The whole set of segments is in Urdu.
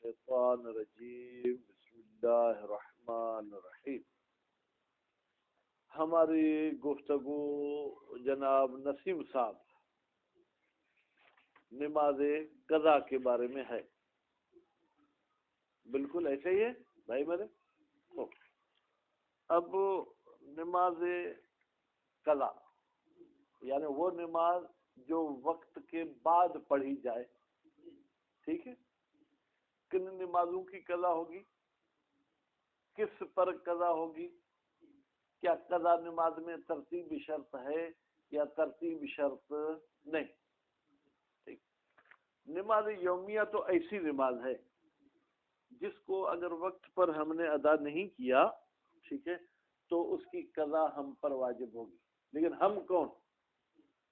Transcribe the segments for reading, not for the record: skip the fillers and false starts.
الشیطان الرجیم بسم اللہ الرحمن الرحیم. ہماری گفتگو جناب نسیم صاحب نماز قضا کے بارے میں ہے. بالکل ایسے ہی ہے بھائی میرے. اب نماز قضا یعنی وہ نماز جو وقت کے بعد پڑھی جائے. ٹھیک ہے. کن نمازوں کی قضا ہوگی, کس پر قضا ہوگی, کیا قضا نماز میں ترتیب شرط ہے یا ترتیب شرط نہیں. ٹھیک. نماز یومیہ تو ایسی نماز ہے جس کو اگر وقت پر ہم نے ادا نہیں کیا, ٹھیک ہے, تو اس کی قضا ہم پر واجب ہوگی. لیکن ہم کون؟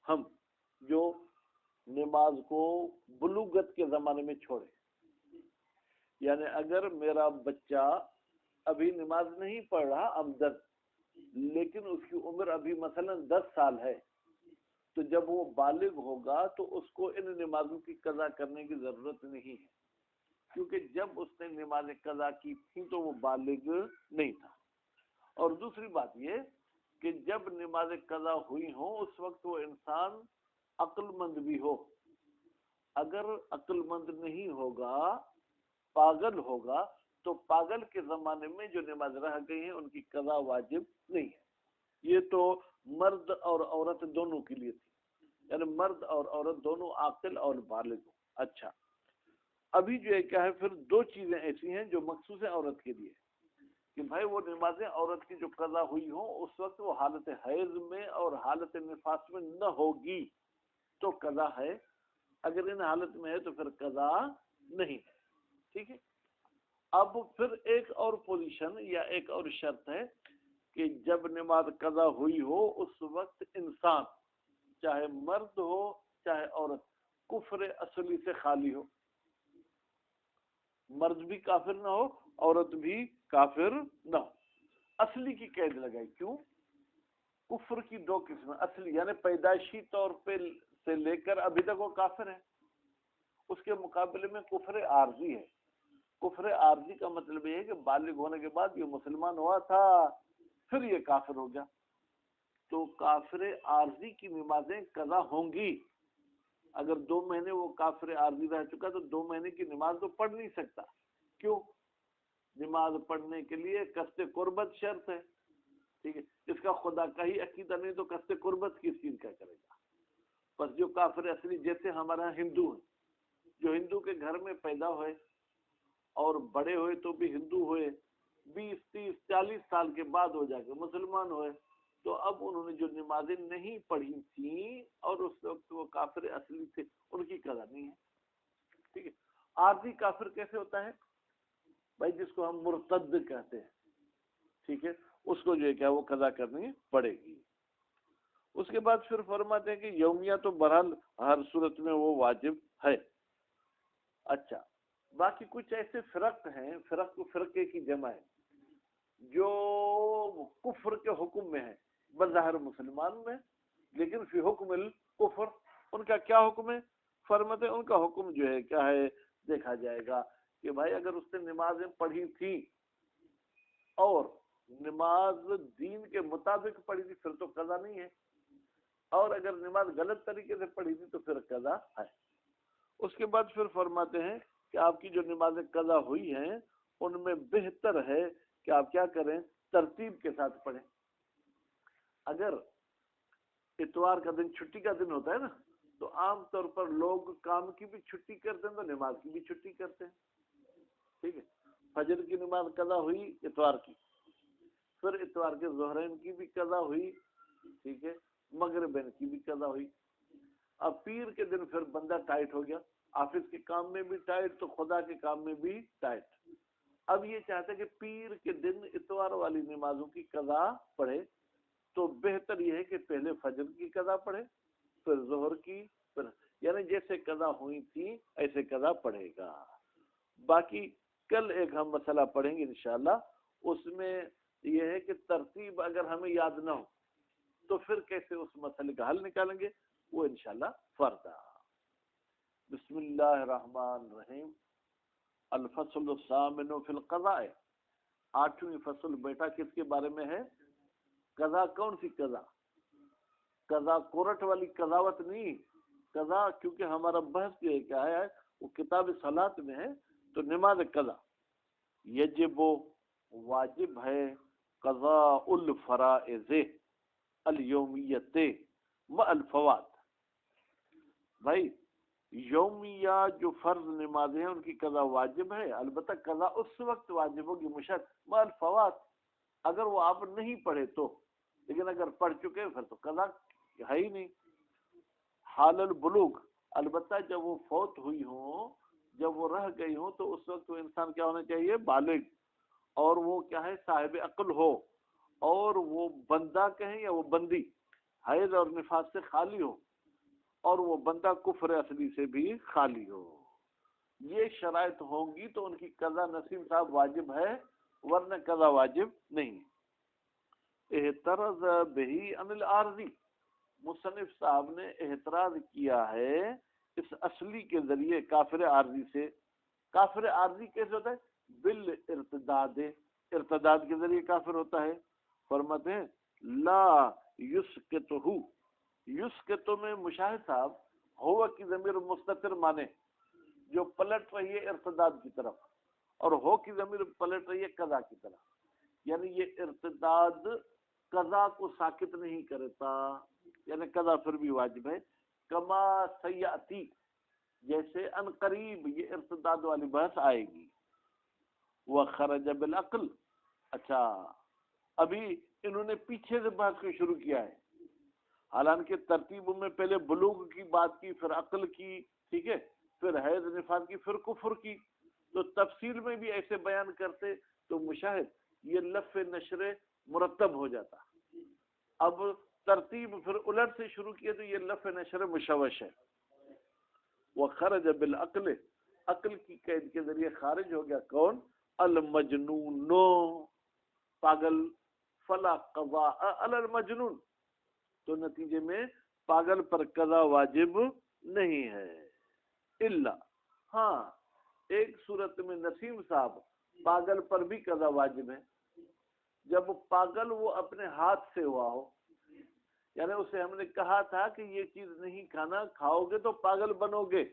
ہم جو نماز کو بلوغت کے زمانے میں چھوڑے. یعنی اگر میرا بچہ ابھی نماز نہیں پڑھ رہا عمدن, لیکن اس کی عمر ابھی مثلا 10 سال ہے, تو جب وہ بالغ ہوگا تو اس کو ان نمازوں کی قضا کرنے کی ضرورت نہیں ہے, کیونکہ جب اس نے نماز قضا کی تھی تو وہ بالغ نہیں تھا. اور دوسری بات یہ کہ جب نماز قضا ہوئی ہو اس وقت وہ انسان عقل مند بھی ہو. اگر عقل مند نہیں ہوگا, پاگل ہوگا, تو پاگل کے زمانے میں جو نماز رہ گئی ہیں ان کی قضا واجب نہیں ہے. یہ تو مرد اور عورت دونوں کے لیے تھی, یعنی مرد اور عورت دونوں عاقل اور بالغ ہو. اچھا, ابھی جو ہے کیا ہے, پھر دو چیزیں ایسی ہیں جو مخصوص ہیں عورت کے لیے کہ بھائی وہ نمازیں عورت کی جو قضا ہوئی ہوں اس وقت وہ حالت حیض میں اور حالت نفاس میں نہ ہوگی تو قضا ہے, اگر ان حالت میں ہے تو پھر قضا نہیں ہے. ٹھیک ہے. اب پھر ایک اور پوزیشن یا ایک اور شرط ہے کہ جب نماز قضا ہوئی ہو اس وقت انسان چاہے مرد ہو چاہے عورت کفر اصلی سے خالی ہو. مرد بھی کافر نہ ہو, عورت بھی کافر نہ ہو. اصلی کی قید لگائی. کیوں؟ کفر کی دو قسمیں, اصلی یعنی پیدائشی طور پہ سے لے کر ابھی تک وہ کافر ہے, اس کے مقابلے میں کفر عارضی ہے. کفر عارضی کا مطلب یہ ہے کہ بالغ ہونے کے بعد یہ مسلمان ہوا تھا پھر یہ کافر ہو گیا, تو کافر عارضی کی نمازیں قضا ہوں گی. اگر 2 مہینے وہ کافر عارضی رہ چکا تو 2 مہینے کی نماز تو پڑھ نہیں سکتا. کیوں؟ نماز پڑھنے کے لیے قصد قربت شرط ہے. ٹھیک ہے. اس کا خدا کا ہی عقیدہ نہیں تو قصد قربت کس چیز کا کرے گا. بس جو کافر اصلی جیسے ہمارا ہندو ہیں, جو ہندو کے گھر میں پیدا ہوئے اور بڑے ہوئے تو بھی ہندو ہوئے, 20 30 40 سال کے بعد ہو جا کے مسلمان ہوئے, تو اب انہوں نے جو نمازیں نہیں پڑھی تھیں اور اس وقت وہ کافر اصلی تھے ان کی قضا نہیں ہے. ٹھیک ہے. عارضی کافر کیسے ہوتا ہے بھائی؟ جس کو ہم مرتد کہتے ہیں. ٹھیک ہے. اس کو جو ہے کیا وہ قضا کرنی پڑے گی. اس کے بعد پھر فرماتے ہیں کہ یومیہ تو بہرحال ہر صورت میں وہ واجب ہے. اچھا, باقی کچھ ایسے فرق ہیں, فرقے کی جمع ہے, جو کفر کے حکم میں ہیں, بظاہر مسلمان میں لیکن فی حکم الکفر. ان کا کیا حکم ہے؟ فرماتے ہیں ان کا حکم جو ہے کیا ہے, دیکھا جائے گا کہ بھائی اگر اس نے نمازیں پڑھی تھی اور نماز دین کے مطابق پڑھی تھی پھر تو قضا نہیں ہے, اور اگر نماز غلط طریقے سے پڑھی تھی تو پھر قضا ہے. اس کے بعد پھر فرماتے ہیں کہ آپ کی جو نمازیں قضا ہوئی ہیں ان میں بہتر ہے کہ آپ کیا کریں, ترتیب کے ساتھ پڑھیں. اگر اتوار کا دن چھٹی کا دن ہوتا ہے نا, تو عام طور پر لوگ کام کی بھی چھٹی کرتے ہیں تو نماز کی بھی چھٹی کرتے ہیں. ٹھیک ہے. فجر کی نماز قضا ہوئی اتوار کی, پھر اتوار کے ظہرین کی بھی قضا ہوئی, ٹھیک ہے, مغربین کی بھی قضا ہوئی. اب پیر کے دن پھر بندہ ٹائٹ ہو گیا, آفس کے کام میں بھی ٹائٹ تو خدا کے کام میں بھی ٹائٹ. اب یہ چاہتے کہ پیر کے دن اتوار والی نمازوں کی قضا پڑھے, تو بہتر یہ ہے کہ پہلے فجر کی قضا پڑھے پھر ظہر کی, پھر یعنی جیسے قضا ہوئی تھی ایسے قضا پڑھے گا. باقی کل ایک ہم مسئلہ پڑھیں گے انشاءاللہ, اس میں یہ ہے کہ ترتیب اگر ہمیں یاد نہ ہو تو پھر کیسے اس مسئلے کا حل نکالیں گے, وہ انشاءاللہ فردا. بسم اللہ الرحمن الرحیم. الفصل الثامن فی القضاء، 8ویں فصل بیٹا کس کے بارے میں ہے؟ قضا. کون سی قضا؟ قضا کورٹ والی قضاوت نہیں. قضا کیونکہ ہمارا بحث یہ کیا ہے وہ کتاب صلاۃ میں ہے، تو نماز قضا. یجب واجب ہے قضاء الفرائض الیومیت مع الفوات. بھائی یومیہ جو فرض نمازیں ہیں ان کی قضا واجب ہے، البتہ قضا اس وقت واجب ہوگی مشت مع الفوات، اگر وہ آپ نہیں پڑھے تو. لیکن اگر پڑھ چکے پھر تو قضا ہے ہی نہیں. حال البلوغ، البتہ جب وہ فوت ہوئی ہوں، جب وہ رہ گئی ہوں، تو اس وقت وہ انسان کیا ہونا چاہیے؟ بالغ. اور وہ کیا ہے؟ صاحب عقل ہو، اور وہ بندہ کہیں یا وہ بندی حیض اور نفاس سے خالی ہو، اور وہ بندہ کفر اصلی سے بھی خالی ہو. یہ شرائط ہوں گی تو ان کی قضا نسیم صاحب واجب ہے، ورنہ قضا واجب نہیں. احترز بہی عن العارضی، مصنف صاحب نے احتراز کیا ہے اس اصلی کے ذریعے کافر عارضی سے. کافر عارضی کیسے ہوتا ہے؟ بالارتداد، ارتداد کے ذریعے کافر ہوتا ہے. فرماتے ہیں لا یسکتہ، یسکتو میں مشاہد صاحب ہوا کی ضمیر مستتر مانے جو پلٹ رہی ہے ارتداد کی طرف، اور ہو کی ضمیر پلٹ رہی ہے قضا کی طرف. یعنی یہ ارتداد قضا کو ساکت نہیں کرتا، یعنی قضا پھر بھی واجب ہے. کما سیاتی، جیسے ان قریب یہ ارتداد والی بحث آئے گی. وخرج بالعقل، اچھا ابھی انہوں نے پیچھے سے بحث کو شروع کیا ہے، حالانکہ ترتیب میں پہلے بلوغ کی بات کی، پھر عقل کی، ٹھیک ہے، پھر حیض نفاس کی، پھر کفر کی. تو تفصیل میں بھی ایسے بیان کرتے تو مشاہد یہ لف نشر مرتب ہو جاتا. اب ترتیب پھر الٹ سے شروع کیے تو یہ لف نشر مشوش ہے. وخرج بالعقل، عقل کی قید کے ذریعے خارج ہو گیا کون؟ المجنون، پاگل. فلا قضاء علی المجنون، تو نتیجے میں پاگل پر قضا واجب نہیں ہے. الا، ہاں ایک صورت میں نسیم صاحب پاگل پر بھی قضا واجب ہے، جب پاگل وہ اپنے ہاتھ سے ہوا ہو. یعنی اسے ہم نے کہا تھا کہ یہ چیز نہیں کھانا، کھاؤ گے تو پاگل بنو گے،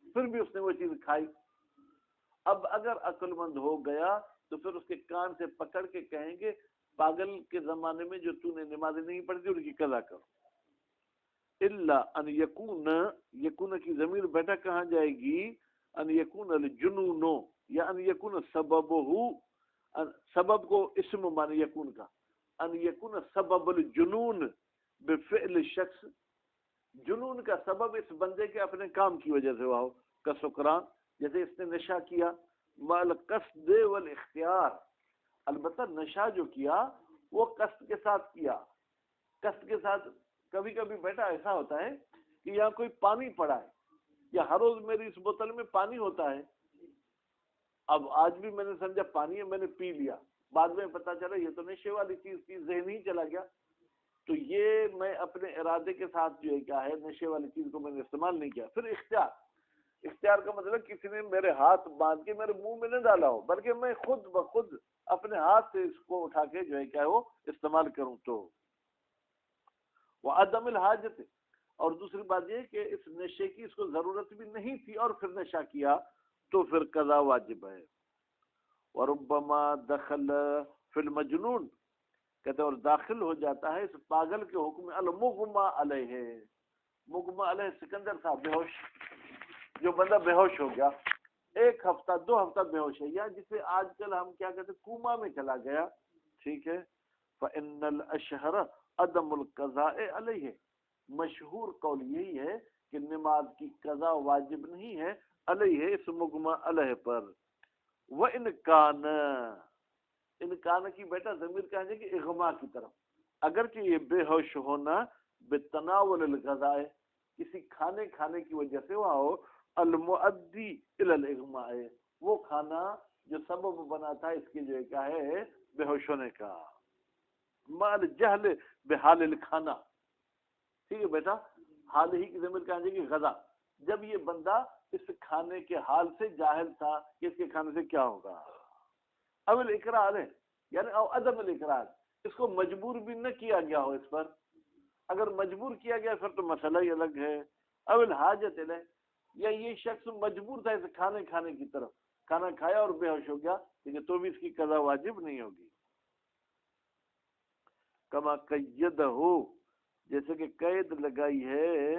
پھر بھی اس نے وہ چیز کھائی. اب اگر عقل مند ہو گیا تو پھر اس کے کان سے پکڑ کے کہیں گے پاگل کے زمانے میں جو تو نے نمازیں نہیں پڑھی تھی ان کی قضا کرو. الا ان یکون، یکون کی ضمیر بیٹا کہاں جائے گی؟ ان یکون الجنون، یا ان یکون سببہ، سبب کو اسم مانے یکون کا. ان یکون سبب الجنون بفعل شخص، جنون کا سبب اس بندے کے اپنے کام کی وجہ سے ہوا ہو. کا سکران، جیسے اس نے نشہ کیا، مال قصد والاختیار، البتہ نشہ جو کیا وہ قصد کے ساتھ کیا. قصد کے ساتھ کبھی کبھی بیٹا ایسا ہوتا ہے کہ یہاں کوئی پانی پڑا ہے، یا ہر روز میری اس بوتل میں پانی ہوتا ہے، اب آج بھی میں نے سمجھا پانی ہے، میں نے پی لیا، بعد میں پتا چلا یہ تو نشے والی چیز تھی، ذہن ہی چلا گیا. تو یہ میں اپنے ارادے کے ساتھ جو ہے کیا ہے نشے والی چیز کو میں نے استعمال نہیں کیا. پھر اختیار، اختیار کا مطلب کسی نے میرے ہاتھ باندھ کے میرے منہ میں نہ ڈالا ہو، بلکہ میں خود بخود اپنے ہاتھ سے اس کو اٹھا کے جو ہے کیا ہے وہ استعمال کروں. تو وہ عدم الحاجت، اور دوسری بات یہ کہ اس نشے کی اس کو ضرورت بھی نہیں تھی اور پھر نشہ کیا تو پھر قضا واجب ہے. وربما دخل فی المجنون، کہتے ہیں اور داخل ہو جاتا ہے اس پاگل کے حکم میں المغمى علیہ. مغمى علیہ سکندر صاحب بے ہوش، جو بندہ بے ہوش ہو گیا 1 ہفتہ 2 ہفتہ بے ہوش ہے، یا جسے آج کل ہم کیا کہتے ہیں کوما میں چلا گیا، ٹھیک ہے. فإن الاشہر عدم القضاء علیہ، مشہور قول یہی ہے کہ نماز کی قضا واجب نہیں ہے علیہ، اس مغمى علیہ پر. وإن کان، انکان کی بیٹا ضمیر کہاں جائے کہ اغما کی طرف، اگرچہ یہ بے ہوش ہونا بتناول الغذاء، کسی کھانے کی وجہ سے ہوا ہو، المؤدی الی الاغماء، وہ کھانا جو سبب بنا تھا اس کی جو ہے کیا ہے بے ہوش ہونے کا. مال جہل بحال الکھانا، ٹھیک ہے بیٹا، حال ہی کی ضمیر کہاں جائے کہ غذا، جب یہ بندہ اس کھانے کے حال سے جاہل تھا کہ اس کے کھانے سے کیا ہوگا. اب الاقرار ہے یعنی او عدم الاقرار، اس کو مجبور بھی نہ کیا گیا ہو اس پر. اگر مجبور کیا گیا پھر تو مسئلہ ہی الگ ہے. اب الحاجت ہے، یا یہ شخص مجبور تھا اس کھانے کی طرف، کھانا کھایا اور بے ہوش ہو گیا، لیکن تو بھی اس کی قضا واجب نہیں ہوگی. کما قید ہو، جیسے کہ قید لگائی ہے،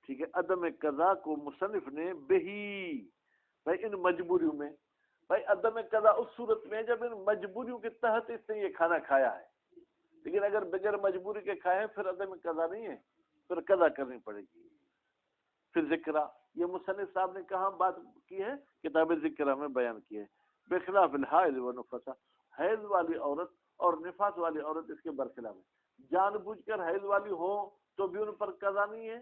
ٹھیک ہے، عدم قضا کو مصنف نے بہی، بھائی ان مجبوریوں میں. بھائی عدم قضا اس صورت میں جب ان مجبوریوں کے تحت اس نے یہ کھانا کھایا ہے، لیکن اگر بغیر مجبوری کے کھائے پھر عدم قضا نہیں ہے، پھر قضا کرنی پڑے گی. پھر ذکرہ، یہ مصنف صاحب نے کہاں بات کی ہے؟ کتاب ذکرہ میں بیان کی ہے. بخلاف الحائض و نفسا، حیض والی عورت اور نفاس والی عورت اس کے برخلاف ہے. جان بوجھ کر حیض والی ہو تو بھی ان پر قضا نہیں ہے،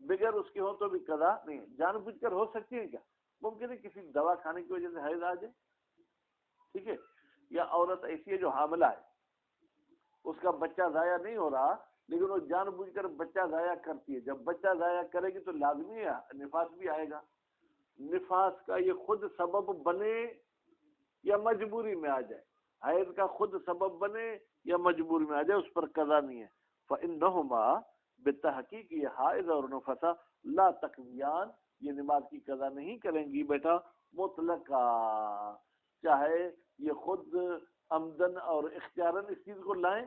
بغیر اس کے ہو تو بھی قضا نہیں ہے. جان بوجھ کر ہو سکتی ہے کیا؟ ممکن ہے کسی دوا کھانے کی وجہ سے حیض آ جائے، ٹھیک ہے، یا عورت ایسی ہے جو حاملہ ہے، اس کا بچہ ضائع نہیں ہو رہا لیکن وہ جان بوجھ کر بچہ ضائع کرتی ہے. جب بچہ ضائع کرے گی تو لازمی ہے نفاس بھی آئے گا. نفاس کا یہ خود سبب بنے یا مجبوری میں آ جائے، حیض کا خود سبب بنے یا مجبوری میں آ جائے، اس پر قضا نہیں ہے. فإنہما بالتحقیق یہ حائض اور نفسا لا تقضیان، یہ نماز کی قضا نہیں کریں گی بیٹا مطلقا، چاہے یہ خود عمدن اور اختیاراً اس چیز کو لائیں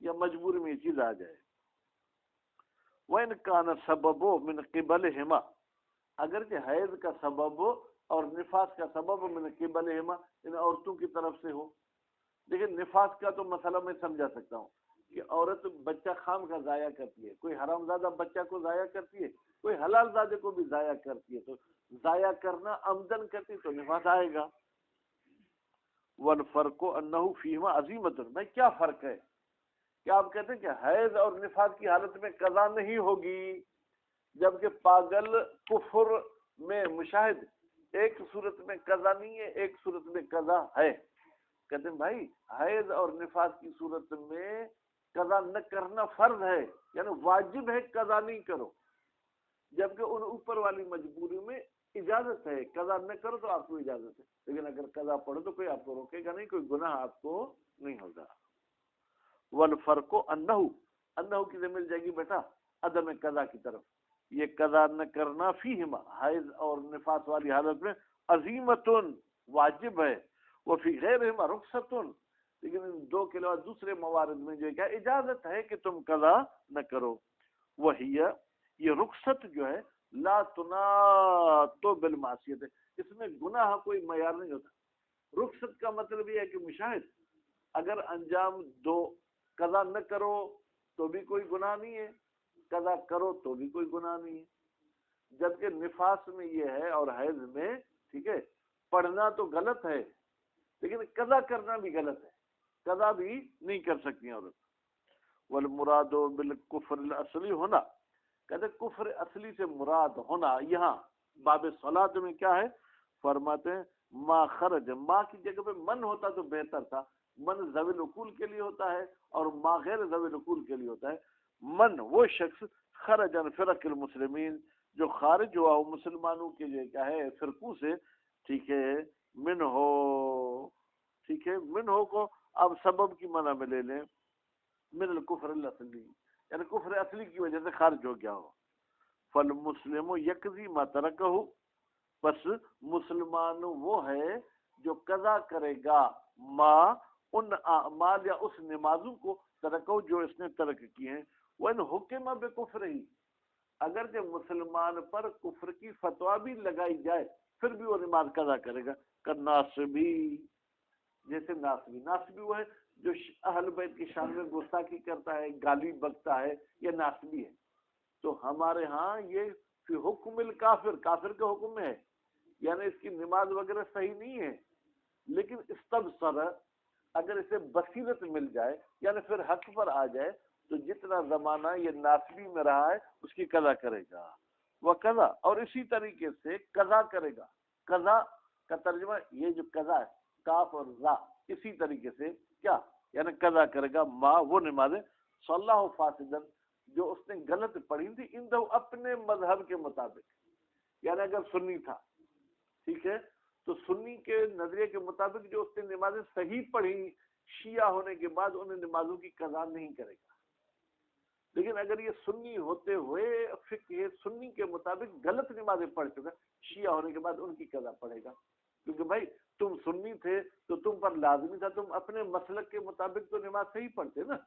یا مجبوری میں یہ چیز آ جائے. وَإِنْ كَانَ السَّبَبُ مِنْ قِبَلِهِمَا، اگرچہ حیض کا سبب اور نفاس کا سبب من قبلہما ان عورتوں کی طرف سے ہو. لیکن نفاس کا تو مسئلہ میں سمجھا سکتا ہوں کہ عورت بچہ خام کا ضائع کرتی ہے، کوئی حرام زادہ بچہ کو ضائع کرتی ہے، کوئی حلال زادے کو بھی ضائع کرتی ہے، تو ضائع کرنا عمدن کرتی تو نفاس آئے گا. والفرق انہ فیہما عظیمۃ، میں کیا فرق ہے؟ کیا آپ کہتے ہیں کہ حیض اور نفاس کی حالت میں قضا نہیں ہوگی، جبکہ پاگل کفر میں مشاہد ایک صورت میں قضا نہیں ہے، ایک صورت میں قضا ہے. کہتے ہیں بھائی حیض اور نفاس کی صورت میں قضا نہ کرنا فرض ہے، یعنی واجب ہے قضا نہیں کرو، جبکہ ان اوپر والی مجبوری میں اجازت ہے، قضا نہ کرو تو آپ کو اجازت ہے، لیکن اگر قضا پڑھو تو کوئی آپ کو روکے گا نہیں، کوئی گناہ آپ کو نہیں ہوگا. والفرق انہ کی مل جائے گی بیٹا عدم قضا کی طرف، یہ قضا نہ کرنا فیہما حیض اور نفاس والی حالت میں عظیمتن واجب ہے، وفی غیرہما رخصتن، لیکن ان دو کے علاوہ دوسرے موارد میں جو ہے کیا اجازت ہے کہ تم قضا نہ کرو. وہی یہ رخصت جو ہے لا تناط بالمعصیت، اس میں گناہ کوئی معیار نہیں ہوتا. رخصت کا مطلب یہ ہے کہ مشاہد اگر انجام دو، قضا نہ کرو تو بھی کوئی گناہ نہیں ہے، قضا کرو تو بھی کوئی گناہ نہیں ہے. جبکہ نفاس میں یہ ہے اور حیض میں، ٹھیک ہے، پڑھنا تو غلط ہے لیکن قضا کرنا بھی غلط ہے، قضا بھی نہیں کر سکتی عورت. والمراد بالکفر الاصلی ہونا، کہتے کفر اصلی سے مراد ہونا یہاں باب صلاۃ میں کیا ہے؟ فرماتے ہیں ما خرج، ما کی جگہ پہ من ہوتا تو بہتر تھا، من ذوی العقول کے لیے ہوتا ہے اور ما غیر ذوی العقول کے لیے ہوتا ہے. من وہ شخص خرج عن فرق المسلمین، جو خارج ہوا ہو مسلمانوں کے جو کیا ہے فرقوں سے، ٹھیک ہے، من ہو، ٹھیک ہے، من ہو کو اب سبب کی معنی میں لے لیں، من الکفر الاصلی، یعنی کفر اصلی کی وجہ سے خارج ہو گیا ہو. فالمسلم یقضی ما ترکہ، بس مسلمان وہ ہے جو قضا کرے گا ما ان اعمال یا اس نمازوں کو ترکہ جو اس نے ترک کی ہیں. وَإِنْ حُكِمَ بِكُفْرِهِ، اگر جب مسلمان پر کفر کی فتویٰ بھی لگائی جائے پھر بھی وہ نماز قضا کرے گا. ناصبی، جیسے ناصبی وہ ہے جو اہل بیت کی شان میں گستاخی کرتا ہے، گالی بکتا ہے، یہ ناصبی ہے. تو ہمارے ہاں یہ فی حکم الکافر، کافر کے حکم میں ہے، یعنی اس کی نماز وغیرہ صحیح نہیں ہے، لیکن استبصر، اگر اسے بصیرت مل جائے یعنی پھر حق پر آ جائے تو جتنا زمانہ یہ ناصبی میں رہا ہے اس کی قضا کرے گا. وہ قضا، اور اسی طریقے سے قضا کرے گا. قضا کا ترجمہ یہ جو قضا ہے کاف اور ذا، اسی طریقے سے کیا یعنی قضا کرے گا ما وہ نمازیں صلاح فاسدن جو اس نے غلط پڑھی تھی، اندہ اپنے مذہب کے مطابق، یعنی اگر سنی تھا، ٹھیک ہے، تو سنی کے نظریے کے مطابق جو اس نے نمازیں صحیح پڑھی شیعہ ہونے کے بعد انہیں نمازوں کی قضا نہیں کرے گا. لیکن اگر یہ سنی ہوتے ہوئے فقہ سنی کے مطابق غلط نمازیں پڑھ چکا شیعہ ہونے کے بعد ان کی قضا پڑے گا. کیونکہ بھائی تم سنی تھے تو تم پر لازمی تھا تم اپنے مسلک کے مطابق تو نماز صحیح پڑھتے نا.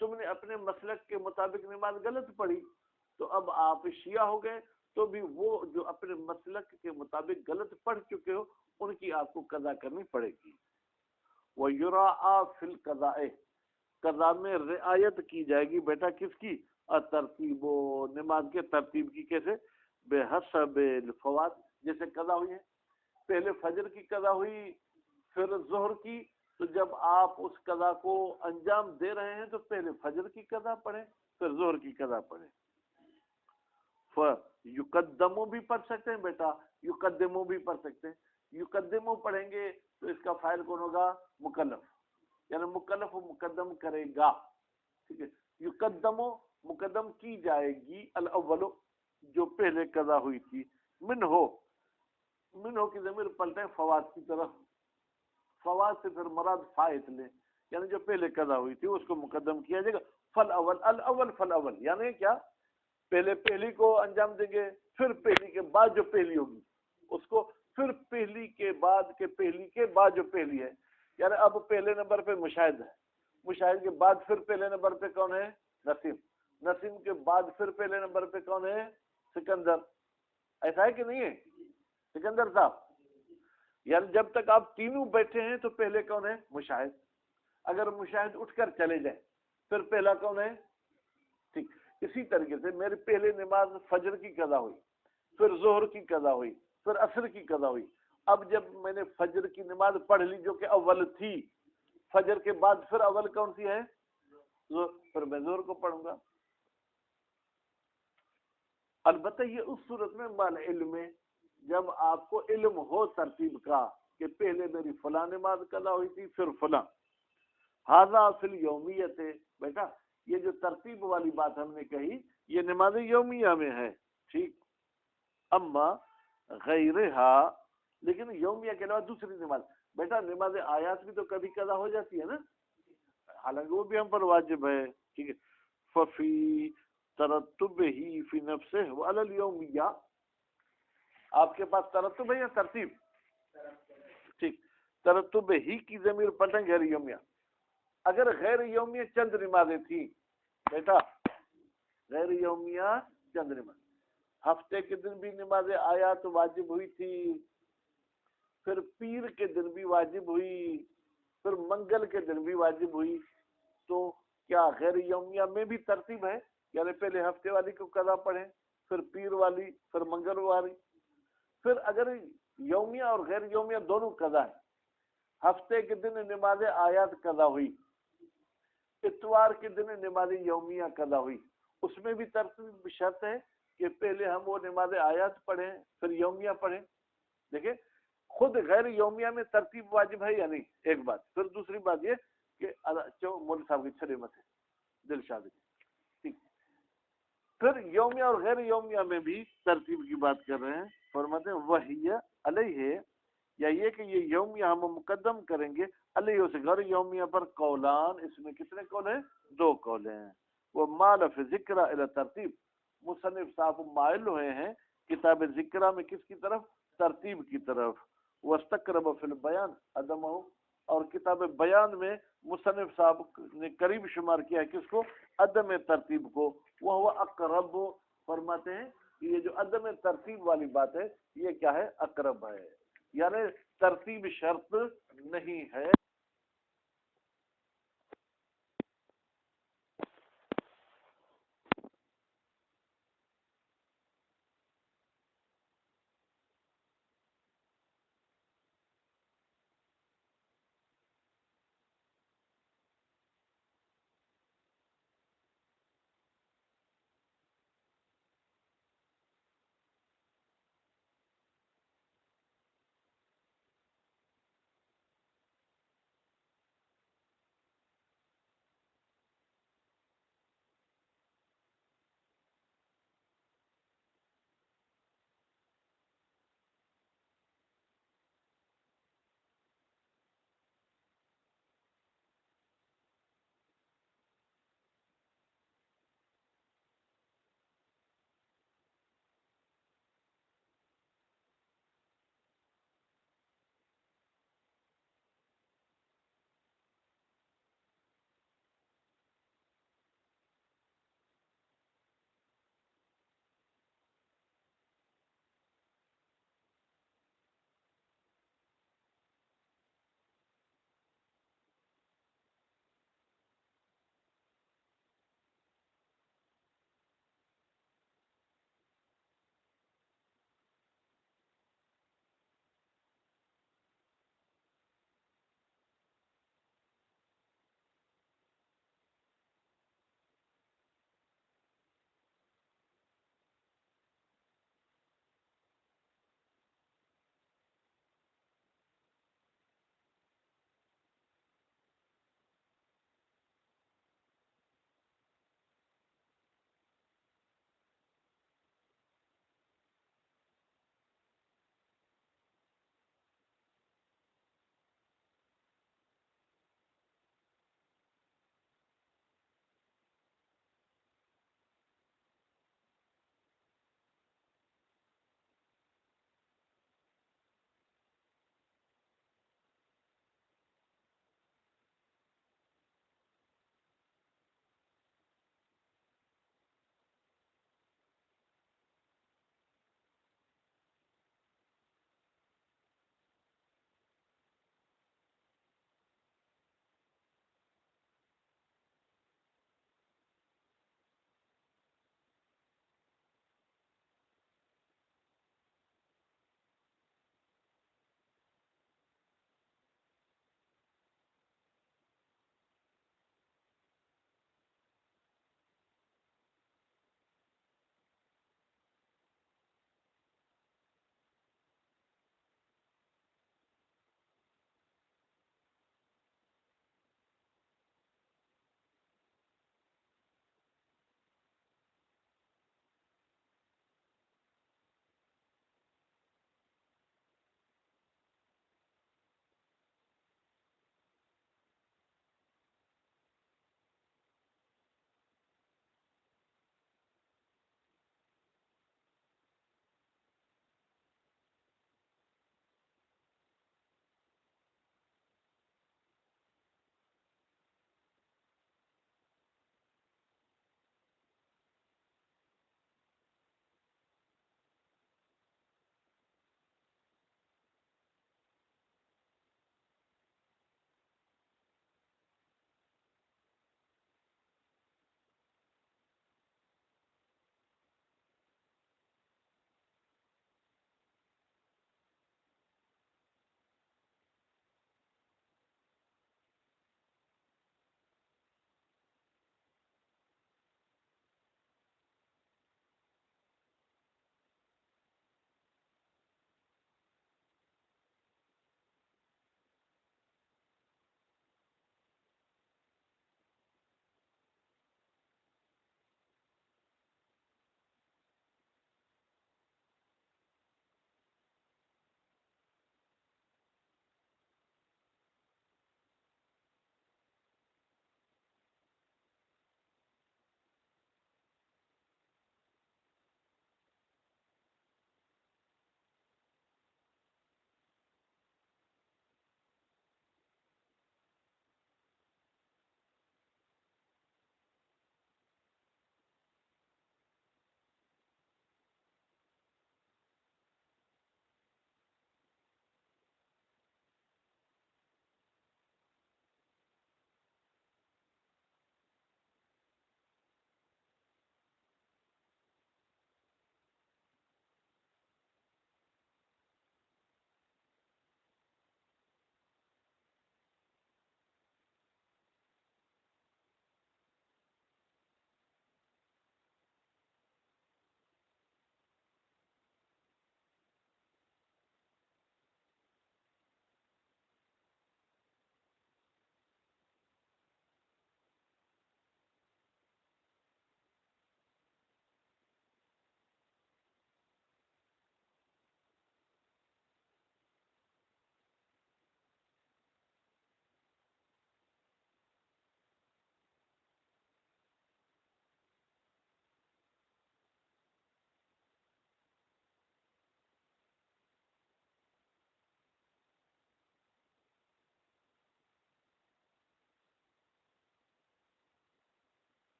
تم نے اپنے مسلک کے مطابق نماز غلط پڑھی تو اب آپ شیعہ ہو گئے، تو بھی وہ جو اپنے مسلک کے مطابق غلط پڑھ چکے ہو ان کی آپ کو قضا کرنی پڑے گی. وَيُرَاعَى فِي الْقَضَاءِ، قضا میں رعایت کی جائے گی بیٹا کس کی؟ ترتیب و نماز کے ترتیب کی. کیسے؟ بحسب الفوات، جیسے قضا ہوئی ہے پہلے فجر کی قضا ہوئی پھر ظہر کی، تو جب آپ اس قضا کو انجام دے رہے ہیں تو پہلے فجر کی قضا پڑھیں پھر ظہر کی قضا پڑھیں. یقدمو بھی پڑھ سکتے ہیں بیٹا، یقدمو بھی پڑھ سکتے ہیں. یقدمو پڑھیں گے تو اس کا فاعل کون ہوگا؟ مکلف، یعنی مکلف و مقدم کرے گا. ٹھیک ہے، یقدمو مقدم کی جائے گی الاولو جو پہلے قضا ہوئی تھی. منہو کی ضمیر پلٹیں فوات کی طرف، فوات سے پھر مراد فائت لیں، یعنی جو پہلے قضا ہوئی تھی اس کو مقدم کیا جائے گا. فل اول الاول فل اول، یعنی کیا؟ پہلے پہلی کو انجام دیں گے پھر پہلی کے بعد جو پہلی ہوگی اس کو، پھر پہلی کے بعد کے پہلی کے بعد جو پہلی ہے. یعنی اب پہلے نمبر پہ مشاہد ہے، مشاہد کے بعد پھر پہلے نمبر پہ کون ہے؟ نسیم، نسیم کے بعد پھر پہلے نمبر پہ کون ہے؟ سکندر. ایسا ہے کہ نہیں ہے؟ سکندر صاحب. یعنی جب تک آپ تینوں بیٹھے ہیں تو پہلے کون ہے؟ مشاہد. اگر مشاہد اٹھ کر چلے جائیں پھر پہلا کون ہے؟ ٹھیک. اسی طریقے سے میری پہلے نماز فجر کی قضا ہوئی پھر ظہر کی قضا ہوئی پھر عصر کی قضا ہوئی. اب جب میں نے فجر کی نماز پڑھ لی جو کہ اول تھی، فجر کے بعد پھر اول کون سی ہے؟ پھر میں ظہر کو پڑھوں گا. البتہ یہ اس صورت میں مال علم ہے جب آپ کو علم ہو ترتیب کا کہ پہلے میری فلاں نماز قضا ہوئی تھی پھر فلاں. ھذا فی الیومیت، بیٹا یہ جو ترتیب والی بات ہم نے کہی یہ نماز یومیہ میں ہے. ٹھیک. اما غیرہا، لیکن یومیہ کے علاوہ دوسری نماز، بیٹا نماز آیات بھی تو کبھی قضا ہو جاتی ہے نا، حالانکہ وہ بھی ہم پر واجب ہے. ٹھیک ہے. ففی ترتب ہی فی نفسہ وعلی الیومیہ، آپ کے پاس ترتب ہے یا ترتیب؟ ٹھیک. ترتب ہی کی ضمیر پلٹیں غیر یومیہ. اگر غیر یومیہ چند نمازیں تھیں بیٹا، غیر یومیہ چند نماز، ہفتے کے دن بھی نماز آیات واجب ہوئی تھی، پھر پیر کے دن بھی واجب ہوئی، پھر منگل کے دن بھی واجب ہوئی، تو کیا غیر یومیہ میں بھی ترتیب ہے؟ یعنی پہلے ہفتے والی کو قضا پڑھیں پھر پیر والی پھر منگل والی. پھر اگر یومیہ اور غیر یومیہ دونوں قضا ہے، ہفتے کے دن نماز آیات قضا ہوئی، اتوار کے دن نماز یومیہ قضا ہوئی، اس میں بھی ترتیب شرط ہے کہ پہلے ہم وہ نماز آیات پڑھیں پھر یومیہ پڑھیں. دیکھیں خود غیر یومیہ میں ترتیب واجب ہے یا نہیں، ایک بات. پھر دوسری بات یہ کہ مول صاحب کی چھڑے مت ہے دل شادی. ٹھیک. پھر یومیہ اور غیر یومیہ میں بھی ترتیب کی بات کر رہے ہیں. فرماتے ہیں وہی علیہ، یا یہ کہ یہ یومیہ ہم مقدم کریں گے علیہ سے غیر یومیہ پر قولان، اس میں کتنے قول ہیں؟ دو قول ہیں. وہ مال فی ذکر الی ترتیب، مصنف صاحب مائل ہوئے ہیں کتاب ذکرہ میں کس کی طرف؟ ترتیب کی طرف. واستقرب فی البیان عدمہ، اور کتاب بیان میں مصنف صاحب نے قریب شمار کیا ہے کس کو؟ عدم ترتیب کو. وہ اقرب، فرماتے ہیں کہ یہ جو عدم ترتیب والی بات ہے یہ کیا ہے؟ اقرب ہے، یعنی ترتیب شرط نہیں ہے.